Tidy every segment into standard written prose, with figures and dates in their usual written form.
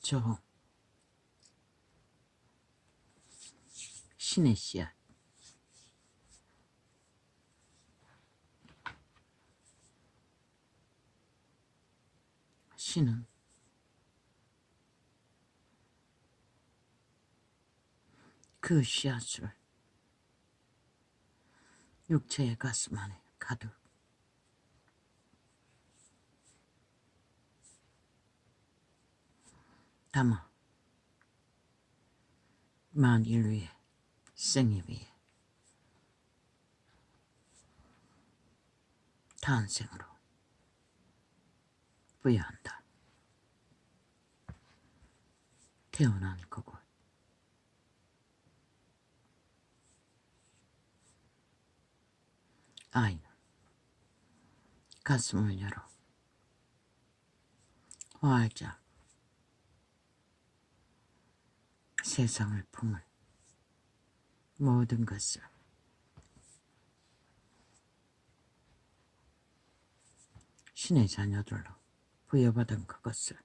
조홍, 신의 씨앗. 신은 그 씨앗을 육체의 가슴 안에 가득 담아 만인류의 생애 위에 탄생으로 부여한다. 태어난 그곳, 아이는 가슴을 열어 활짝 세상을 품을 모든 것을 신의 자녀들로 부여받은 그것을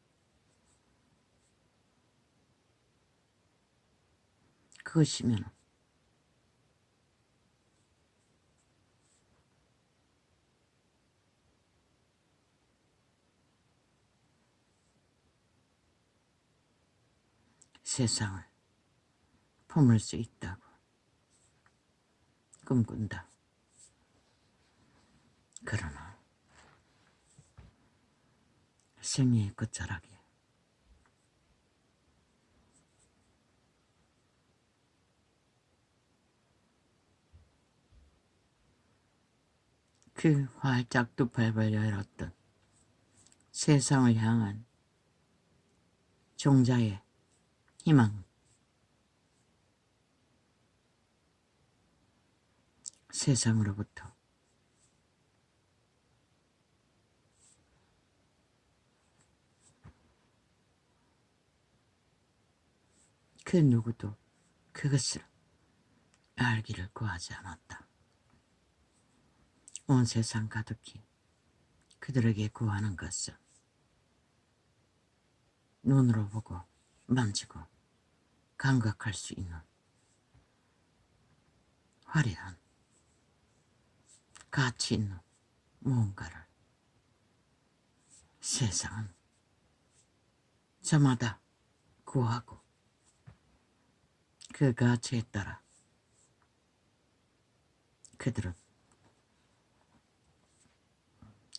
그것이면 세상을 품을 수 있다고 꿈꾼다. 그러나 생애의 끝자락에 그 활짝 두 팔 벌려 열었던 세상을 향한 종자의 희망, 세상으로부터 그 누구도 그것을 알기를 구하지 않았다. 온 세상 가득히 그들에게 구하는 것은 눈으로 보고 만지고 감각할 수 있는 화려한 가치 있는 무언가를 세상은 저마다 구하고 그 가치에 따라 그들은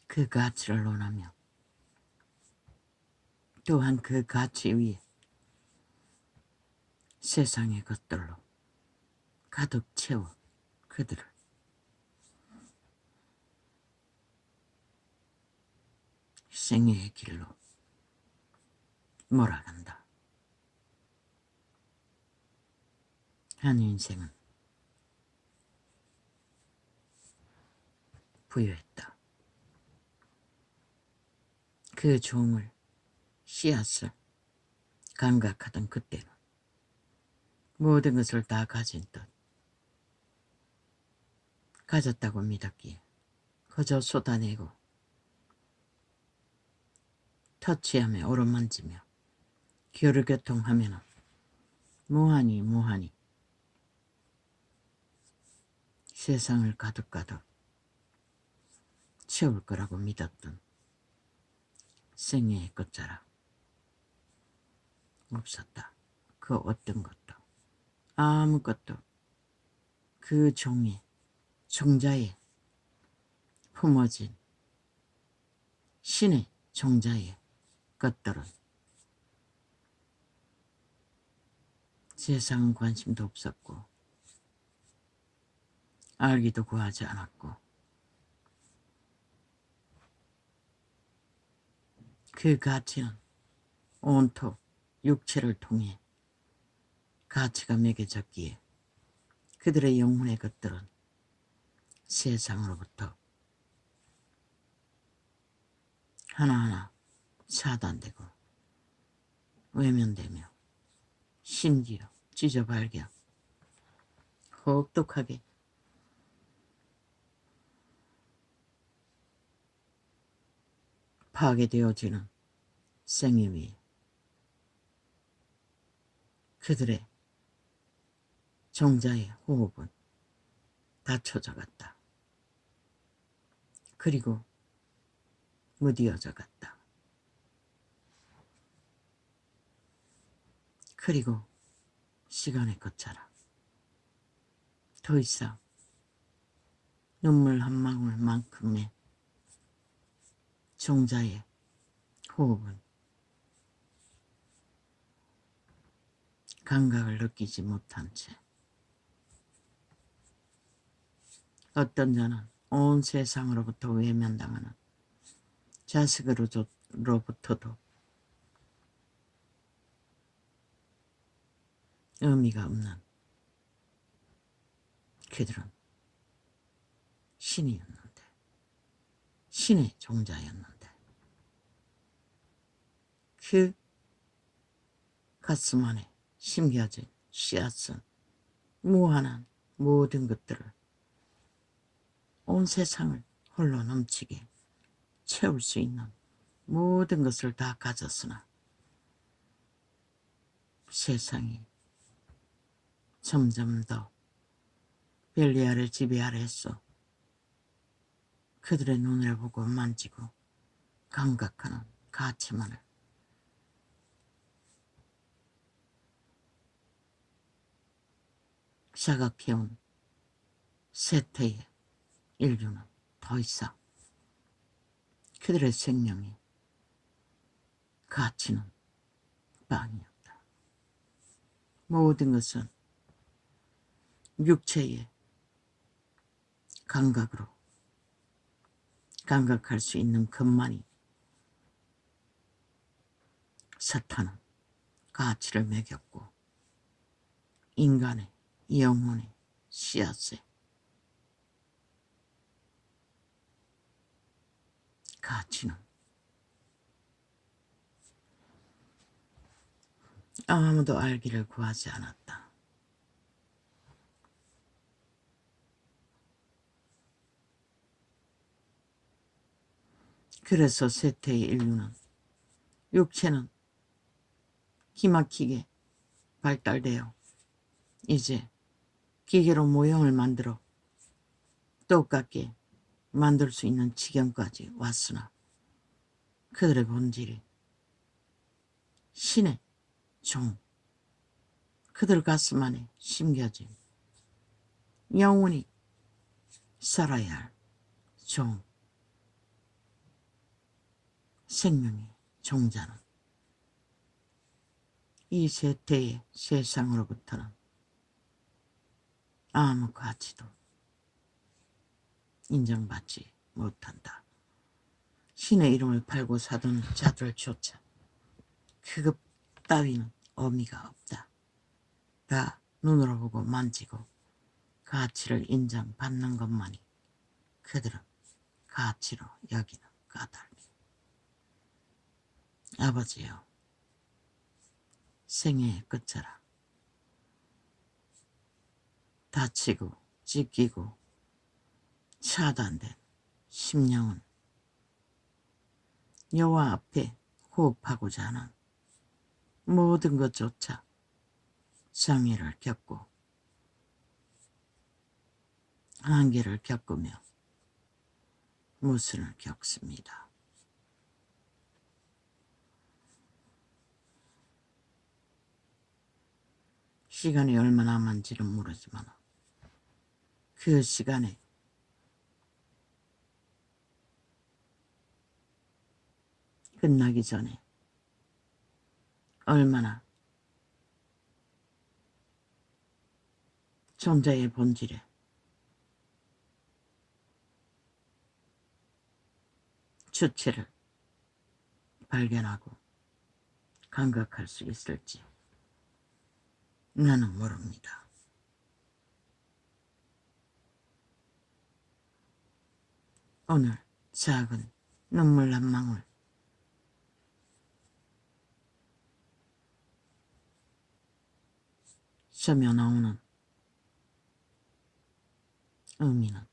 그 가치를 논하며 또한 그 가치 위에 세상의 것들로 가득 채워 그들을 생애의 길로 몰아간다. 한 인생은 부여했다. 그 종을 씨앗을 감각하던 그때는 모든 것을 다 가진 듯 가졌다고 믿었기에 그저 쏟아내고 터치하며 오르만지며 교류교통하면은 무한히 세상을 가득 채울 거라고 믿었던 생애의 끝자락 없었다. 그 어떤 것도 아무것도 그 종의 종자에 품어진 신의 종자의 것들은 세상 관심도 없었고 알기도 구하지 않았고 그 가치는 온통 육체를 통해 가치가 매겨졌기에 그들의 영혼의 것들은 세상으로부터 하나하나 차단되고 외면되며 심지어 찢어발겨 혹독하게 파괴되어지는 생애 위에 그들의 정자의 호흡은 닫혀져 갔다. 그리고 무디어져 갔다. 그리고 시간의 끝자락 더 이상 눈물 한 방울만큼의 정자의 호흡은 감각을 느끼지 못한 채 어떤 자는 온 세상으로부터 외면당하는 자식으로부터도 의미가 없는 그들은 신이었는데, 신의 종자였는데 그 가슴 안에 심겨진 씨앗은 무한한 모든 것들을 온 세상을 홀로 넘치게 채울 수 있는 모든 것을 다 가졌으나 세상이 점점 더 벨리아를 지배하려 했어. 그들의 눈을 보고 만지고 감각하는 가치만을 사각해온 세태의 인류는 더 이상 그들의 생명이 가치는 빵이었다. 모든 것은 육체의 감각으로 감각할 수 있는 것만이 사탄은 가치를 매겼고 인간의 영혼의 씨앗에 가치는 아무도 알기를 구하지 않았다. 그래서 세태의 인류는 육체는 기막히게 발달되어 이제 기계로 모형을 만들어 똑같게 만들 수 있는 지경까지 왔으나 그들의 본질이 신의 종, 그들 가슴 안에 심겨진 영원히 살아야 할 종, 생명의 종자는 이 세태의 세상으로부터는 아무 가치도 인정받지 못한다. 신의 이름을 팔고 사던 자들조차 그것 따위는 의미가 없다. 다 눈으로 보고 만지고 가치를 인정받는 것만이 그들은 가치로 여기는 까닭이. 아버지여, 생애의 끝자락 다치고 찢기고 차단된 심령은 여호와 앞에 호흡하고자 하는 모든 것조차 장애를 겪고 한계를 겪으며 모순을 겪습니다. 시간이 얼마나 남은지는 모르지만 그 시간에 끝나기 전에 얼마나 존재의 본질에 주체를 발견하고 감각할 수 있을지 나는 모릅니다. 오늘 작은 눈물 한 방울 스며 나오는 의미는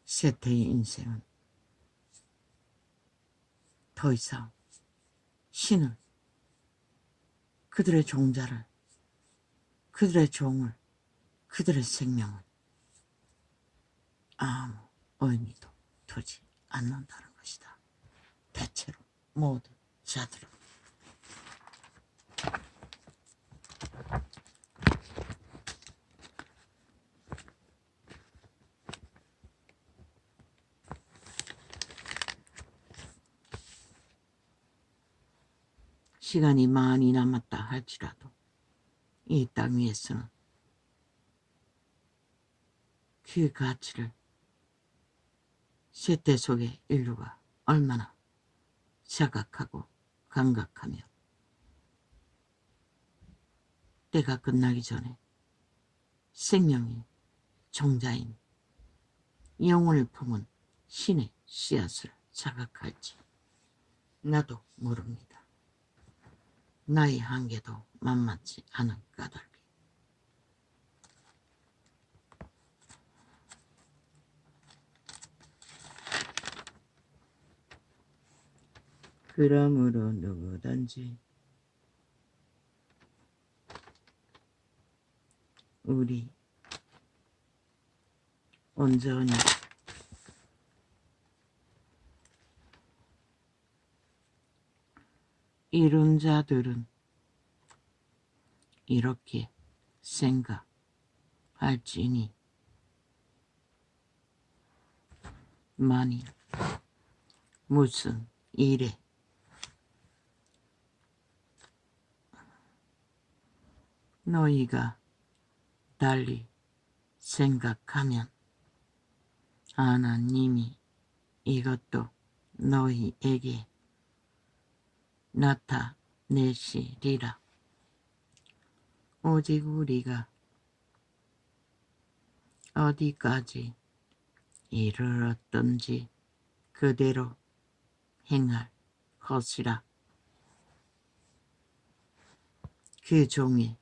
세태의 인생은 더 이상 신을, 그들의 종자를, 그들의 종을, 그들의 생명을 아무 의미도 두지 않는다는 것이다. 대체로 모든 자들은. 시간이 많이 남았다 할지라도 이 땅 위에서는 그 가치를 세대 속의 인류가 얼마나 자각하고 감각하며 때가 끝나기 전에 생명이 종자인 영혼을 품은 신의 씨앗을 자각할지 나도 모릅니다. 나의 한계도 만만치 않은 까닭이. 그러므로 누구든지 우리 온전히 이룬 자들은 이렇게 생각할지니 만일 무슨 일에 너희가 달리 생각하면 하나님이 이것도 너희에게 나타내시리라. 오직 우리가 어디까지 이르렀든지 그대로 행할 것이라. 그 종이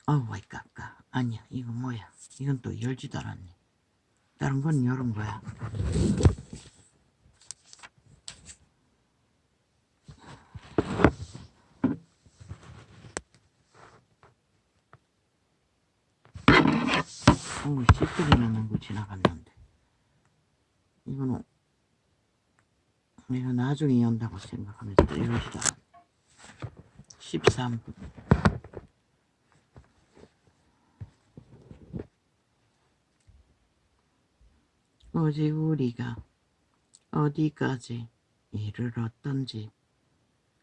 와이 깎아. 아니야, 이거 뭐야, 이건 또 열지도 않았네. 다른 건 열은 거야. 씹소리 나는 거 지나갔는데 이거는 내가 나중에 연다고 생각하면서 이러지도 않아. 13분. 오직 우리가 어디까지 이르렀든지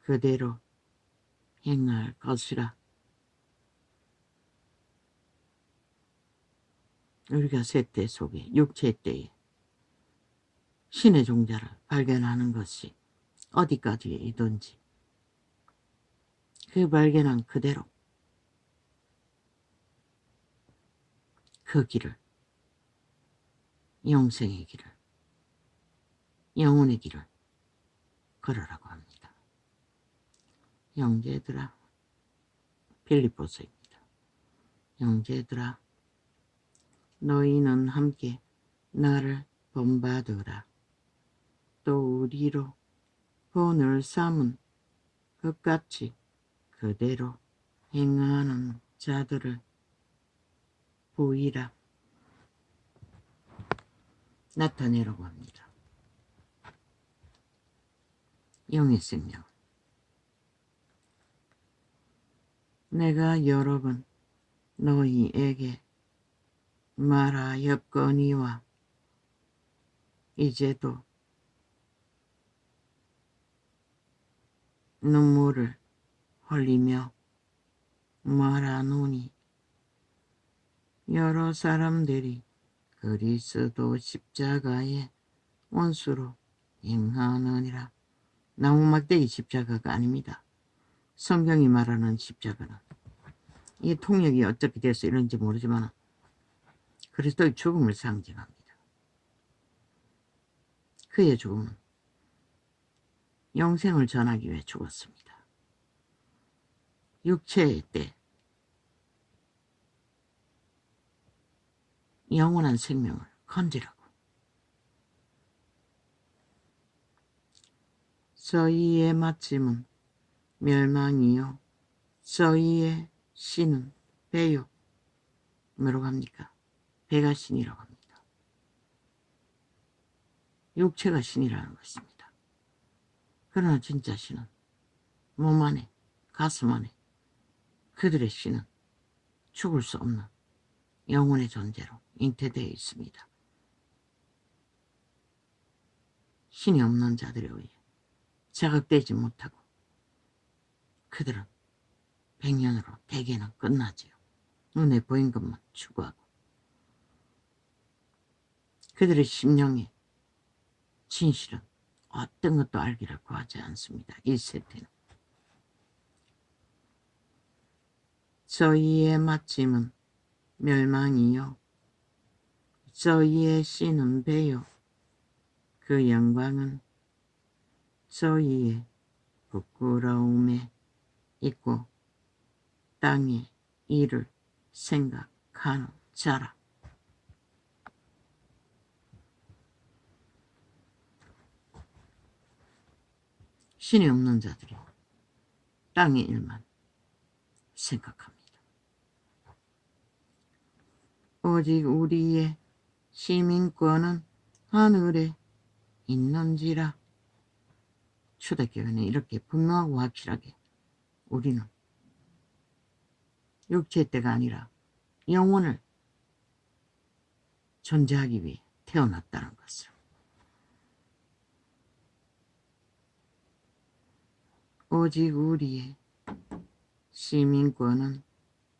그대로 행할 것이라. 우리가 세대 속에 육체 때에 신의 종자를 발견하는 것이 어디까지이든지 그 발견한 그대로 그 길을, 영생의 길을, 영혼의 길을 걸으라고 합니다. 형제들아, 빌립보서입니다. 형제들아, 너희는 함께 나를 본받으라. 또 우리로 본을 삼은 것 같이 그대로 행하는 자들을 보이라. 나타내라고 합니다. 영의 생명. 내가 여러 번 너희에게 말하였거니와 이제도 눈물을 흘리며 말하노니 여러 사람들이 그리스도 십자가의 원수로 행하느니라. 나무막대기 십자가가 아닙니다. 성경이 말하는 십자가는 이 통역이 어떻게 돼서 이런지 모르지만 그리스도의 죽음을 상징합니다. 그의 죽음은 영생을 전하기 위해 죽었습니다. 육체의 때 영원한 생명을 건지라고. 저희의 마침은 멸망이요 저희의 신은 배요. 뭐라고 합니까? 배가 신이라고 합니다. 육체가 신이라는 것입니다. 그러나 진짜 신은 몸 안에, 가슴 안에 그들의 신은 죽을 수 없는 영혼의 존재로 잉태되어 있습니다. 신이 없는 자들에 의해 자극되지 못하고 그들은 100년으로 대개는 끝나지요. 눈에 보인 것만 추구하고 그들의 심령의 진실은 어떤 것도 알기를 구하지 않습니다. 1세대는 저희의 마침은 멸망이요 저희의 신은 배요 그 영광은 저희의 부끄러움에 있고 땅의 일을 생각하는 자라. 신이 없는 자들이 땅의 일만 생각합니다. 오직 우리의 시민권은 하늘에 있는지라. 초대교회는 이렇게 분명하고 확실하게 우리는 육체의 때가 아니라 영혼을 존재하기 위해 태어났다는 것을. 오직 우리의 시민권은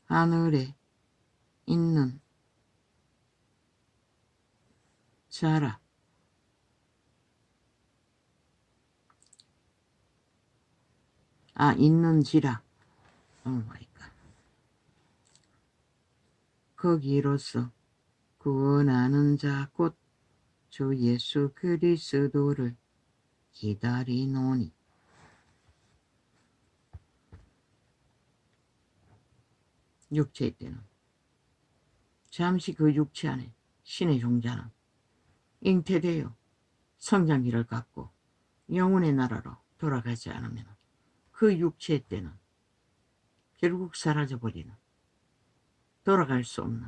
하늘에 있는 자라. 있는지라. 거기로서 구원하는 자 곧 주 예수 그리스도를 기다리노니. 육체의 때는 잠시 그 육체 안에 신의 종자는 잉태되어 성장기를 갖고 영혼의 나라로 돌아가지 않으면 그 육체의 때는 결국 사라져버리는, 돌아갈 수 없는,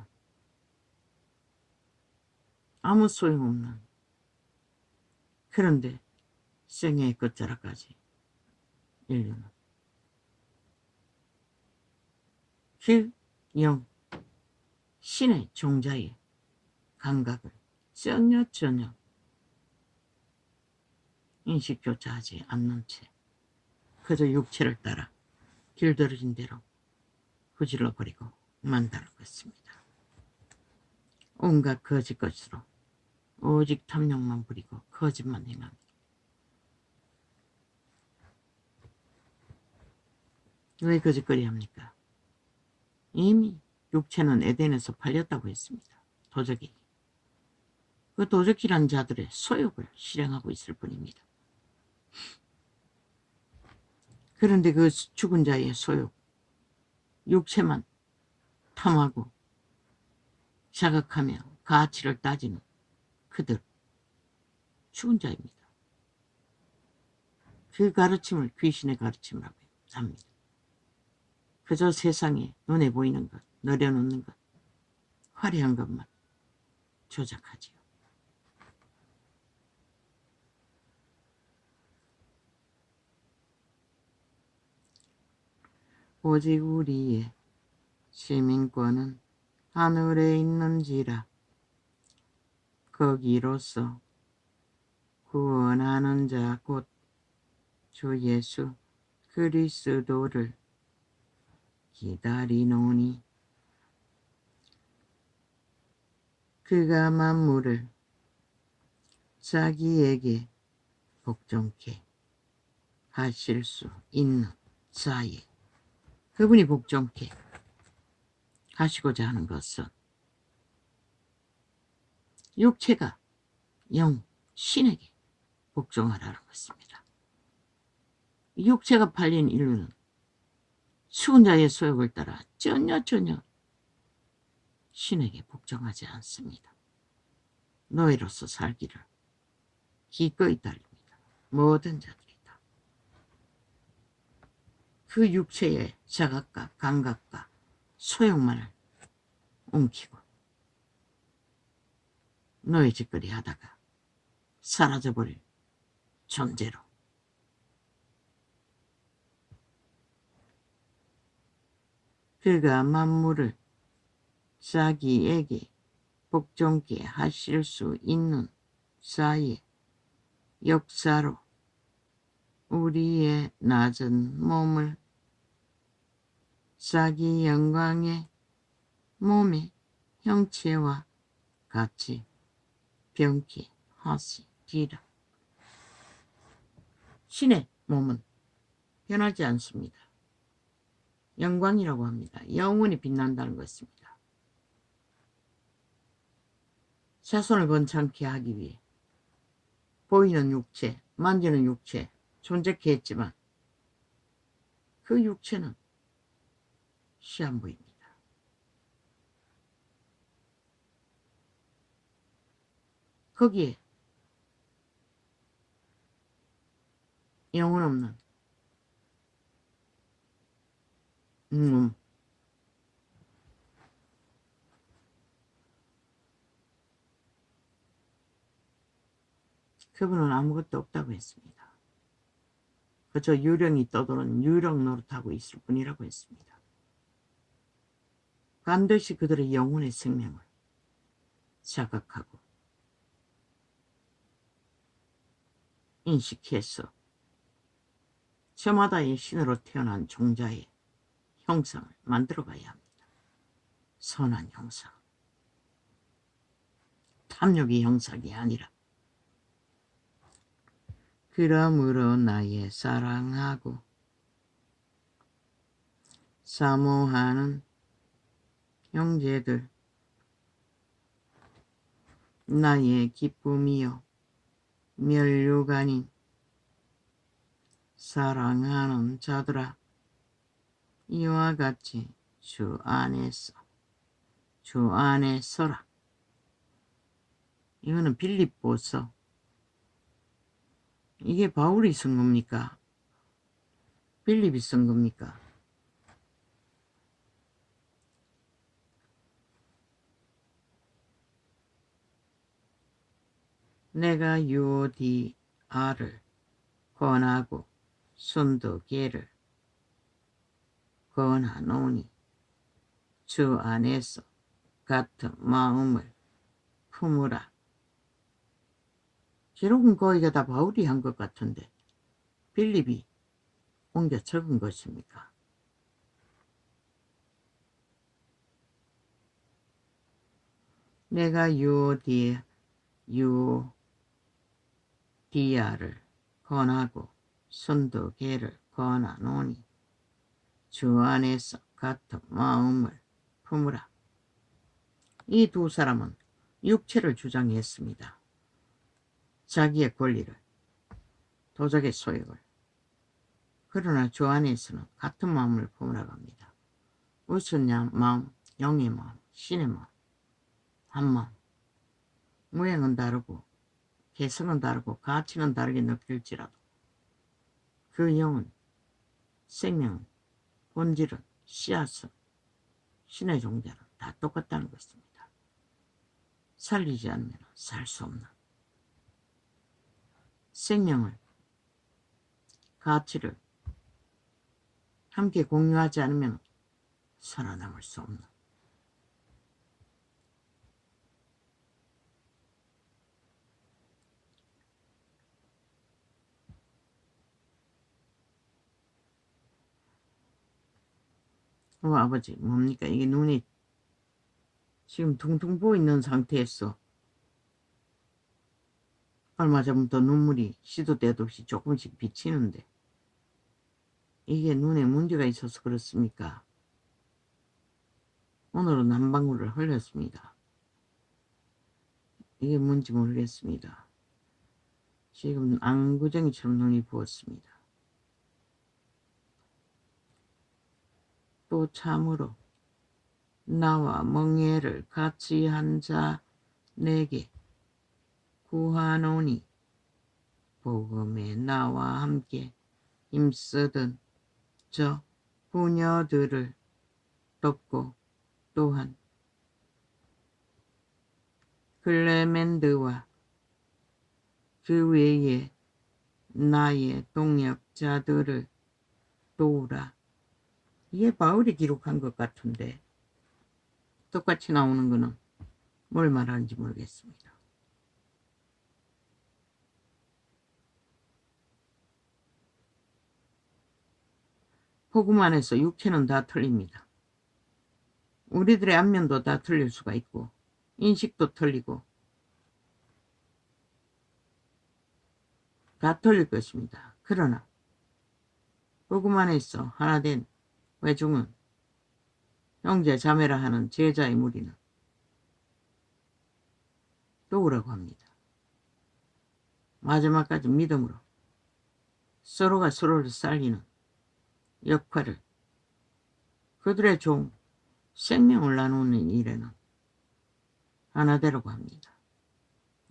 아무 소용없는, 그런데 생애의 끝자락까지 인류는 그 영, 신의 종자의 감각을 전혀 인식조차 하지 않는 채 그저 육체를 따라 길들여진 대로 후질러버리고 만다는 것입니다. 온갖 거짓 것으로 오직 탐욕만 부리고 거짓만 행합니다. 왜 거짓거리 합니까? 이미 육체는 에덴에서 팔렸다고 했습니다. 도적이. 그 도적이란 자들의 소욕을 실행하고 있을 뿐입니다. 그런데 그 죽은 자의 소욕, 육체만 탐하고 자극하며 가치를 따지는 그들, 죽은 자입니다. 그 가르침을 귀신의 가르침이라고 합니다. 그저 세상에 눈에 보이는 것, 내려놓는 것, 화려한 것만 조작하지요. 오직 우리의 시민권은 하늘에 있는지라. 거기로서 구원하는 자 곧 주 예수 그리스도를 기다리노니. 그가 만물을 자기에게 복종케 하실 수 있는 자에, 그분이 복종케 하시고자 하는 것은 육체가 영, 신에게 복종하라는 것입니다. 육체가 팔린 인류는 죽은 자의 소욕을 따라 전혀 신에게 복종하지 않습니다. 노예로서 살기를 기꺼이 달립니다. 모든 자들이 다. 그 육체의 자각과 감각과 소용만을 옮기고 노예 짓거리 하다가 사라져버릴 존재로 그가 만물을 자기에게 복종케 하실 수 있는 사이의 역사로 우리의 낮은 몸을 자기 영광의 몸의 형체와 같이 변케 하시리라. 신의 몸은 변하지 않습니다. 영광이라고 합니다. 영원히 빛난다는 것입니다. 자손을 번창케 하기 위해 보이는 육체, 만지는 육체 존재케 했지만 그 육체는 시한부입니다. 거기에 영혼 없는 그분은 아무것도 없다고 했습니다. 그저 유령이 떠도는 유령 노릇하고 있을 뿐이라고 했습니다. 반드시 그들의 영혼의 생명을 자각하고 인식해서 저마다의 신으로 태어난 종자의 형상을 만들어가야 합니다. 선한 형상, 탐욕의 형상이 아니라. 그러므로 나의 사랑하고 사모하는 형제들, 나의 기쁨이요 면류가 아닌 사랑하는 자들아, 이와 같이 주 안에 서라. 이거는 빌립보서. 이게 바울이 쓴 겁니까? 빌립이 쓴 겁니까? 내가 유디아를 권하고 순도계를 권하노니 주 안에서 같은 마음을 품으라. 기록은 거의가 다 바울이 한 것 같은데 빌립이 옮겨 적은 것입니까? 내가 유디아를 권하고 순도계를 권하노니 주 안에서 같은 마음을 품으라. 이 두 사람은 육체를 주장했습니다. 자기의 권리를, 도적의 소욕을. 그러나 주 안에서는 같은 마음을 품으라고 합니다. 무슨 마음? 영의 마음, 신의 마음, 한 마음. 모양은 다르고 개성은 다르고 가치는 다르게 느낄지라도 그 영은, 생명은, 본질은, 씨앗은, 신의 종자는 다 똑같다는 것입니다. 살리지 않으면 살 수 없는 생명을, 가치를 함께 공유하지 않으면 살아남을 수 없는. 아버지, 뭡니까? 이게 눈이 지금 둥둥 부어있는 상태에서 얼마 전부터 눈물이 시도 때도 없이 조금씩 비치는데 이게 눈에 문제가 있어서 그렇습니까? 오늘은 한 방울을 흘렸습니다. 이게 뭔지 모르겠습니다. 지금 안구정이처럼 눈이 부었습니다. 또 참으로 나와 멍에를 같이 한 자 내게 구하노니 복음에 나와 함께 힘쓰던 저 부녀들을 돕고 또한 클레멘드와 그 외에 나의 동역자들을 도우라. 이게 바울이 기록한 것 같은데 똑같이 나오는 거는 뭘 말하는지 모르겠습니다. 복음 안에서 육체는 다 틀립니다. 우리들의 안면도 다 틀릴 수가 있고 인식도 틀리고 다 틀릴 것입니다. 그러나 복음 안에서 하나된 회중은 형제 자매라 하는 제자의 무리는 도우라고 합니다. 마지막까지 믿음으로 서로가 서로를 살리는 역할을 그들의 종 생명을 나누는 일에는 하나되라고 합니다.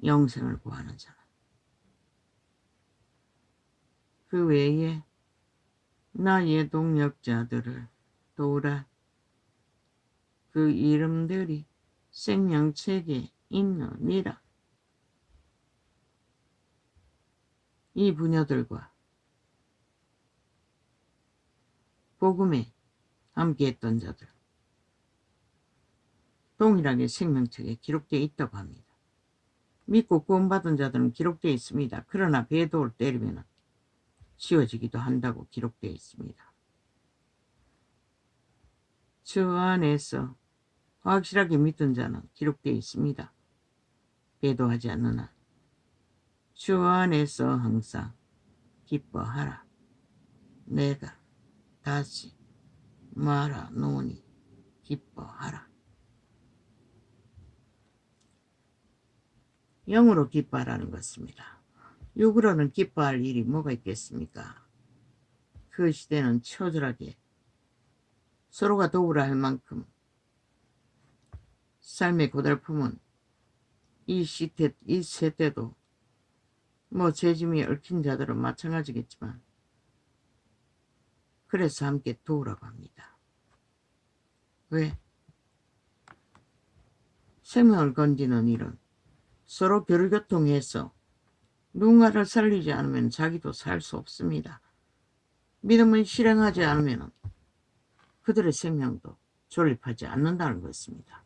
영생을 구하는 자는. 그 외에 나의 동역자들을 도우라. 그 이름들이 생명책에 있느니라. 이 부녀들과 복음에 함께했던 자들 동일하게 생명책에 기록되어 있다고 합니다. 믿고 구원받은 자들은 기록되어 있습니다. 그러나 배도를 때리면 지워지기도 한다고 기록되어 있습니다. 저 안에서 확실하게 믿은 자는 기록되어 있습니다. 배도하지 않는 한 주 안에서 항상 기뻐하라. 내가 다시 말하노니 기뻐하라. 영으로 기뻐하라는 것입니다. 육으로는 기뻐할 일이 뭐가 있겠습니까? 그 시대는 처절하게 서로가 도우라 할 만큼 삶의 고달픔은 이 세대도 뭐 죄짐이 얽힌 자들은 마찬가지겠지만 그래서 함께 도우라고 합니다. 왜? 생명을 건지는 일은 서로 교류교통해서 누군가를 살리지 않으면 자기도 살 수 없습니다. 믿음을 실행하지 않으면 그들의 생명도 존립하지 않는다는 것입니다.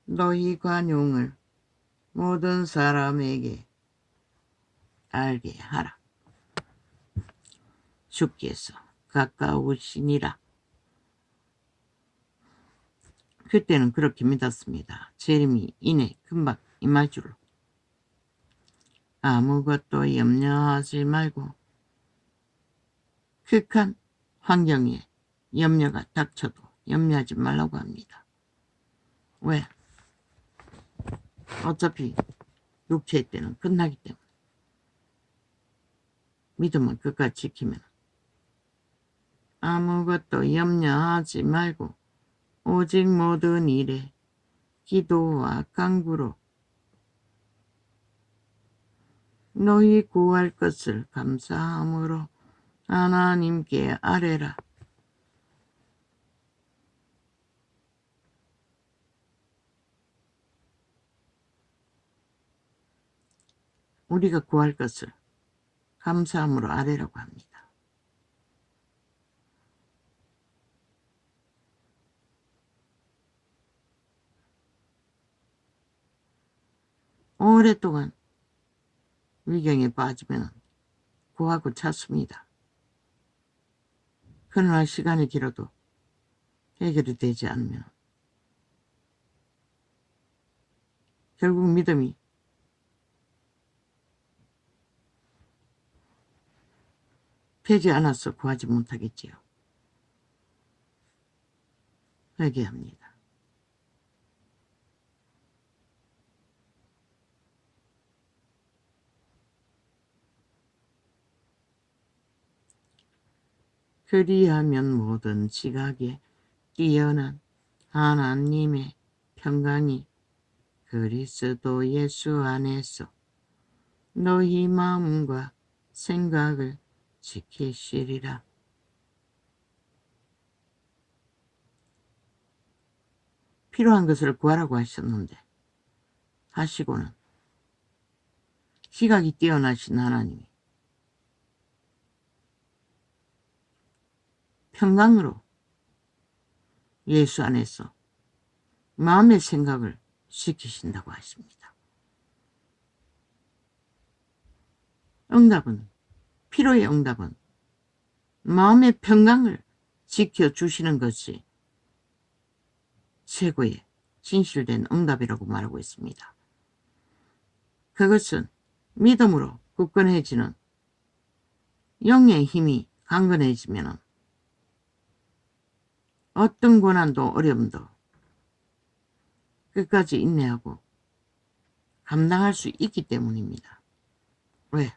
너희 관용을 모든 사람에게 알게 하라. 주께서 가까우시니라. 그때는 그렇게 믿었습니다. 재림이 이내 금방 임할 줄로. 아무것도 염려하지 말고 극한 환경에 염려가 닥쳐도 염려하지 말라고 합니다. 왜? 어차피 육체의 때는 끝나기 때문에 믿음을 끝까지 지키면 아무것도 염려하지 말고 오직 모든 일에 기도와 간구로 너희 구할 것을 감사함으로 하나님께 아뢰라. 우리가 구할 것을 감사함으로 아뢰라고 합니다. 오랫동안 위경에 빠지면 구하고 찾습니다. 그러나 시간이 길어도 해결이 되지 않으면 결국 믿음이 되지 않아서 구하지 못하겠지요. 회개합니다. 그리하면 모든 지각에 뛰어난 하나님의 평강이 그리스도 예수 안에서 너희 마음과 생각을 지키시리라. 필요한 것을 구하라고 하셨는데 하시고는 시각이 뛰어나신 하나님이 평강으로 예수 안에서 마음의 생각을 지키신다고 하십니다. 응답은, 필요의 응답은 마음의 평강을 지켜주시는 것이 최고의 진실된 응답이라고 말하고 있습니다. 그것은 믿음으로 굳건해지는 영의 힘이 강건해지면 어떤 고난도 어려움도 끝까지 인내하고 감당할 수 있기 때문입니다. 왜?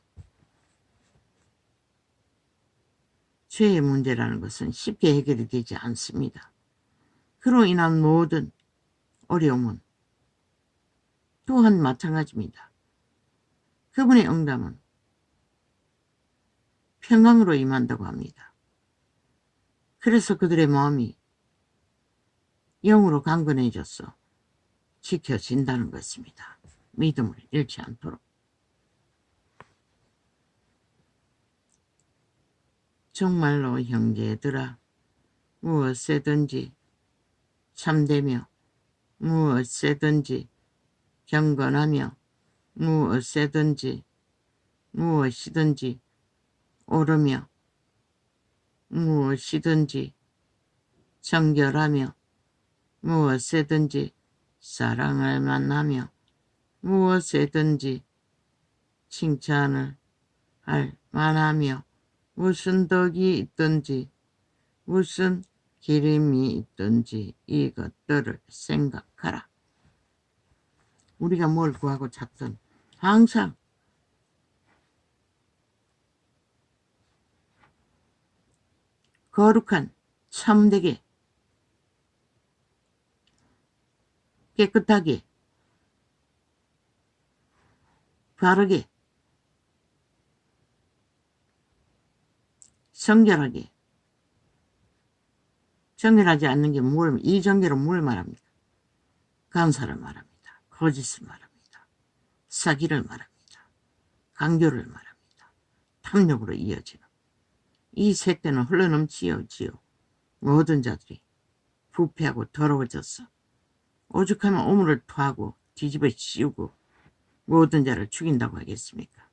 죄의 문제라는 것은 쉽게 해결이 되지 않습니다. 그로 인한 모든 어려움은 또한 마찬가지입니다. 그분의 응답은 평강으로 임한다고 합니다. 그래서 그들의 마음이 영으로 강건해져서 지켜진다는 것입니다. 믿음을 잃지 않도록. 정말로 형제들아, 무엇이든지 참되며 무엇이든지 경건하며 무엇이든지 옳으며 무엇이든지 정결하며 무엇이든지 사랑을 만나며 무엇이든지 칭찬을 할 만하며 무슨 덕이 있든지 무슨 기림이 있든지 이것들을 생각하라. 우리가 뭘 구하고 찾든 항상 거룩한, 참되게, 깨끗하게, 바르게, 정결하게. 정결하지 않는 게 이 정결은 뭘 말합니까? 간사를 말합니다. 거짓을 말합니다. 사기를 말합니다. 강교를 말합니다. 탐욕으로 이어지는 이 세대는 흘러넘치지요. 모든 자들이 부패하고 더러워져서 오죽하면 오물을 토하고 뒤집어 씌우고 모든 자를 죽인다고 하겠습니까?